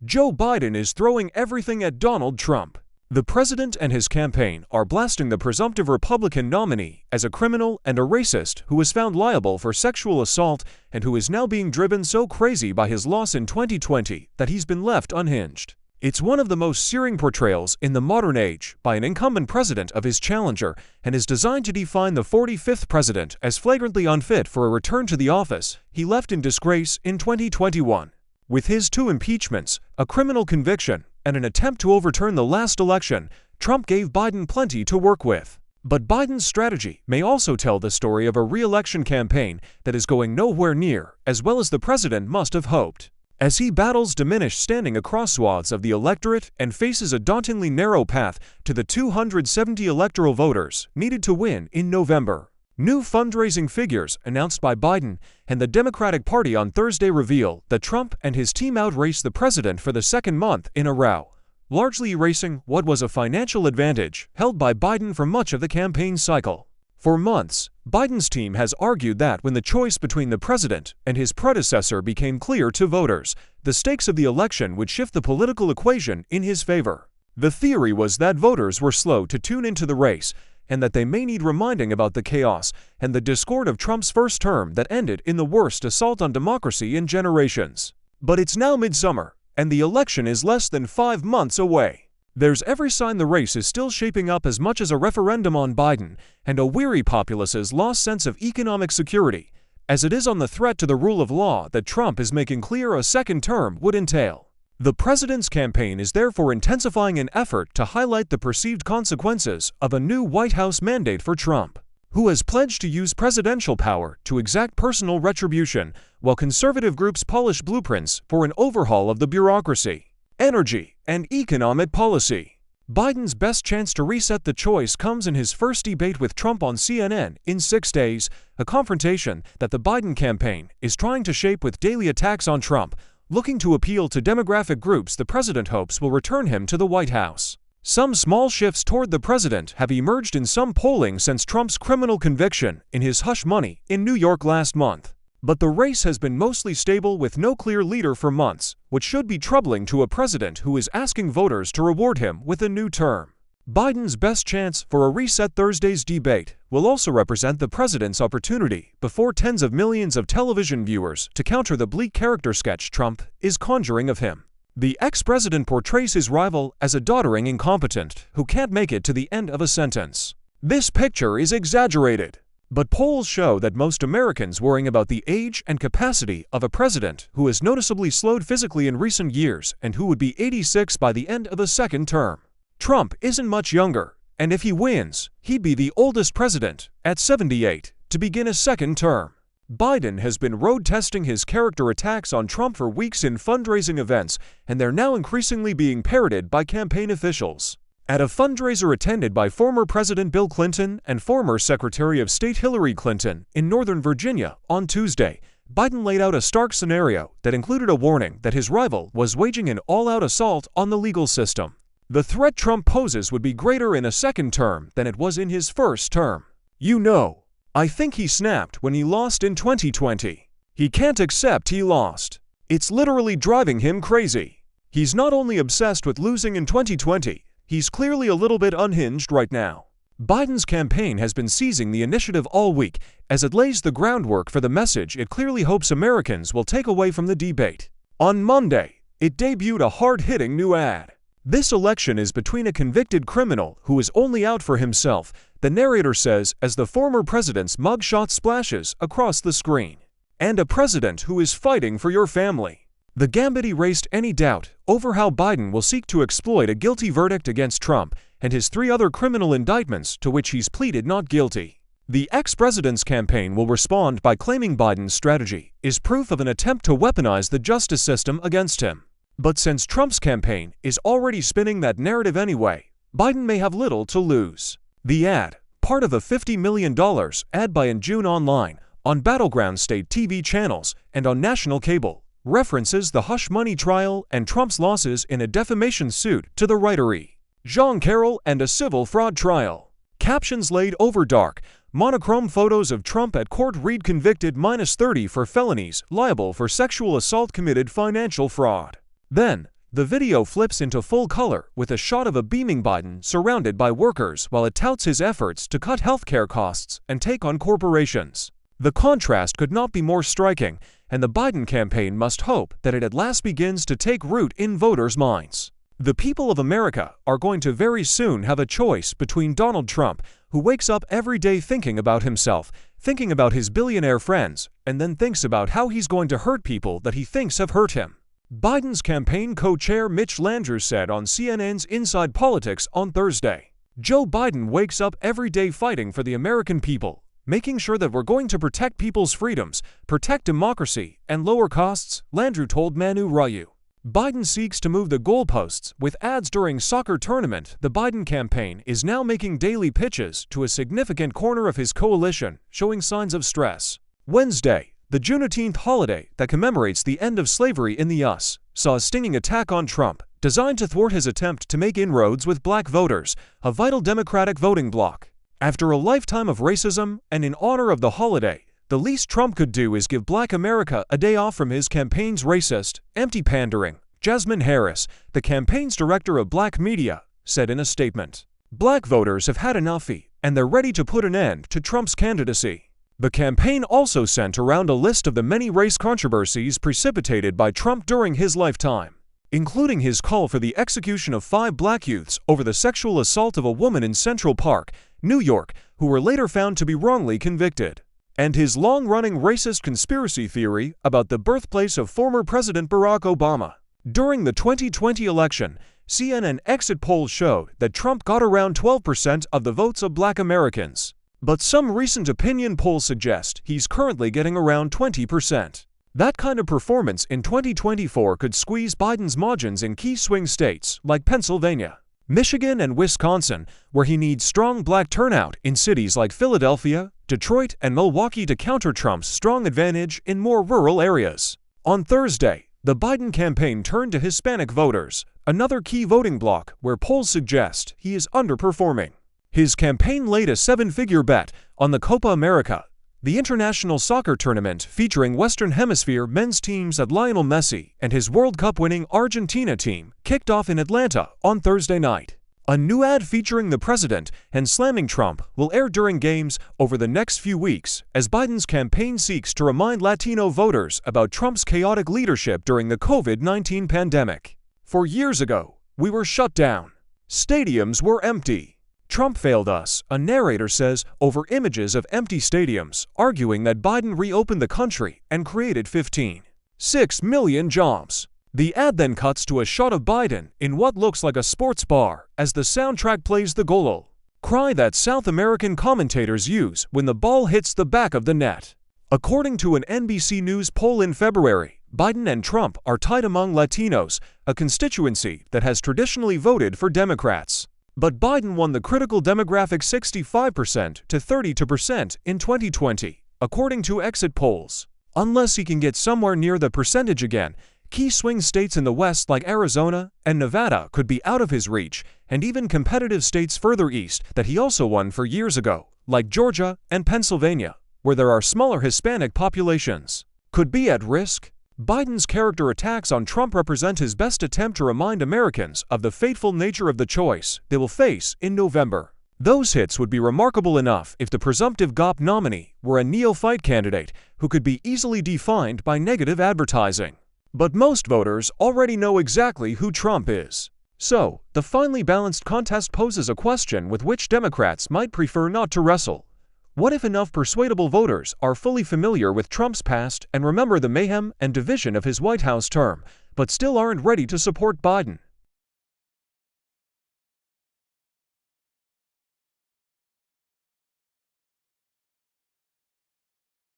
Joe Biden is throwing everything at Donald Trump. The president and his campaign are blasting the presumptive Republican nominee as a criminal and a racist who was found liable for sexual assault and who is now being driven so crazy by his loss in 2020 that he's been left unhinged. It's one of the most searing portrayals in the modern age by an incumbent president of his challenger and is designed to define the 45th president as flagrantly unfit for a return to the office he left in disgrace in 2021. With his two impeachments, a criminal conviction, and an attempt to overturn the last election, Trump gave Biden plenty to work with. But Biden's strategy may also tell the story of a re-election campaign that is going nowhere near as well as the president must have hoped. As he battles diminished standing across swaths of the electorate and faces a dauntingly narrow path to the 270 electoral voters needed to win in November. New fundraising figures announced by Biden and the Democratic Party on Thursday reveal that Trump and his team outraced the president for the second month in a row, largely erasing what was a financial advantage held by Biden for much of the campaign cycle. For months, Biden's team has argued that when the choice between the president and his predecessor became clear to voters, the stakes of the election would shift the political equation in his favor. The theory was that voters were slow to tune into the race, and that they may need reminding about the chaos and the discord of Trump's first term that ended in the worst assault on democracy in generations. But it's now midsummer, and the election is less than 5 months away. There's every sign the race is still shaping up as much as a referendum on Biden and a weary populace's lost sense of economic security, as it is on the threat to the rule of law that Trump is making clear a second term would entail. The president's campaign is therefore intensifying an effort to highlight the perceived consequences of a new White House mandate for Trump, who has pledged to use presidential power to exact personal retribution, while conservative groups polish blueprints for an overhaul of the bureaucracy, energy, and economic policy. Biden's best chance to reset the choice comes in his first debate with Trump on CNN in 6 days, a confrontation that the Biden campaign is trying to shape with daily attacks on Trump, looking to appeal to demographic groups the president hopes will return him to the White House. Some small shifts toward the president have emerged in some polling since Trump's criminal conviction in his hush money in New York last month. But the race has been mostly stable with no clear leader for months, which should be troubling to a president who is asking voters to reward him with a new term. Biden's best chance for a reset Thursday's debate will also represent the president's opportunity before tens of millions of television viewers to counter the bleak character sketch Trump is conjuring of him. The ex-president portrays his rival as a doddering incompetent who can't make it to the end of a sentence. This picture is exaggerated, but polls show that most Americans worrying about the age and capacity of a president who has noticeably slowed physically in recent years and who would be 86 by the end of a second term. Trump isn't much younger, and if he wins, he'd be the oldest president, at 78, to begin a second term. Biden has been road-testing his character attacks on Trump for weeks in fundraising events, and they're now increasingly being parroted by campaign officials. At a fundraiser attended by former President Bill Clinton and former Secretary of State Hillary Clinton in Northern Virginia on Tuesday, Biden laid out a stark scenario that included a warning that his rival was waging an all-out assault on the legal system. The threat Trump poses would be greater in a second term than it was in his first term. You know, I think he snapped when he lost in 2020. He can't accept he lost. It's literally driving him crazy. He's not only obsessed with losing in 2020, he's clearly a little bit unhinged right now. Biden's campaign has been seizing the initiative all week as it lays the groundwork for the message it clearly hopes Americans will take away from the debate. On Monday, it debuted a hard-hitting new ad. This election is between a convicted criminal who is only out for himself, the narrator says as the former president's mugshot splashes across the screen, and a president who is fighting for your family. The gambit erased any doubt over how Biden will seek to exploit a guilty verdict against Trump and his 3 other criminal indictments to which he's pleaded not guilty. The ex-president's campaign will respond by claiming Biden's strategy is proof of an attempt to weaponize the justice system against him. But since Trump's campaign is already spinning that narrative anyway, Biden may have little to lose. The ad, part of a $50 million ad buy in June online, on battleground state TV channels and on national cable, references the hush money trial and Trump's losses in a defamation suit to the writery Jean Carroll and a civil fraud trial. Captions laid over dark, monochrome photos of Trump at court read convicted -30 for felonies liable for sexual assault committed financial fraud. Then, The video flips into full color with a shot of a beaming Biden surrounded by workers while it touts his efforts to cut healthcare costs and take on corporations. The contrast could not be more striking, and the Biden campaign must hope that it at last begins to take root in voters' minds. The people of America are going to very soon have a choice between Donald Trump, who wakes up every day thinking about himself, thinking about his billionaire friends, and then thinks about how he's going to hurt people that he thinks have hurt him. Biden's campaign co-chair Mitch Landrieu said on CNN's Inside Politics on Thursday, "Joe Biden wakes up every day fighting for the American people, making sure that we're going to protect people's freedoms, protect democracy, and lower costs," Landrieu told Manu Ryu. Biden seeks to move the goalposts with ads during soccer tournament. The Biden campaign is now making daily pitches to a significant corner of his coalition, showing signs of stress. Wednesday, the Juneteenth holiday that commemorates the end of slavery in the U.S., saw a stinging attack on Trump, designed to thwart his attempt to make inroads with black voters, a vital Democratic voting bloc. After a lifetime of racism and in honor of the holiday, the least Trump could do is give Black America a day off from his campaign's racist, empty pandering. Jasmine Harris, the campaign's director of black media, said in a statement, "Black voters have had enough, and they're ready to put an end to Trump's candidacy." The campaign also sent around a list of the many race controversies precipitated by Trump during his lifetime, including his call for the execution of 5 black youths over the sexual assault of a woman in Central Park, New York, who were later found to be wrongly convicted, and his long-running racist conspiracy theory about the birthplace of former President Barack Obama. During the 2020 election, CNN exit polls showed that Trump got around 12% of the votes of black Americans, but some recent opinion polls suggest he's currently getting around 20%. That kind of performance in 2024 could squeeze Biden's margins in key swing states like Pennsylvania, Michigan, and Wisconsin, where he needs strong black turnout in cities like Philadelphia, Detroit, and Milwaukee to counter Trump's strong advantage in more rural areas. On Thursday, the Biden campaign turned to Hispanic voters, another key voting bloc where polls suggest he is underperforming. His campaign laid a 7-figure bet on the Copa America, the international soccer tournament featuring Western Hemisphere men's teams that Lionel Messi and his World Cup-winning Argentina team kicked off in Atlanta on Thursday night. A new ad featuring the president and slamming Trump will air during games over the next few weeks as Biden's campaign seeks to remind Latino voters about Trump's chaotic leadership during the COVID-19 pandemic. "For years ago, we were shut down. Stadiums were empty. Trump failed us," a narrator says over images of empty stadiums, arguing that Biden reopened the country and created 15.6 million jobs. The ad then cuts to a shot of Biden in what looks like a sports bar as the soundtrack plays the goal cry that South American commentators use when the ball hits the back of the net. According to an NBC News poll in February, Biden and Trump are tied among Latinos, a constituency that has traditionally voted for Democrats. But Biden won the critical demographic 65% to 32% in 2020, according to exit polls. Unless he can get somewhere near the percentage again, key swing states in the West like Arizona and Nevada could be out of his reach, and even competitive states further east that he also won for years ago, like Georgia and Pennsylvania, where there are smaller Hispanic populations, could be at risk. Biden's character attacks on Trump represent his best attempt to remind Americans of the fateful nature of the choice they will face in November. Those hits would be remarkable enough if the presumptive GOP nominee were a neophyte candidate who could be easily defined by negative advertising. But most voters already know exactly who Trump is. So, the finely balanced contest poses a question with which Democrats might prefer not to wrestle. What if enough persuadable voters are fully familiar with Trump's past and remember the mayhem and division of his White House term, but still aren't ready to support Biden?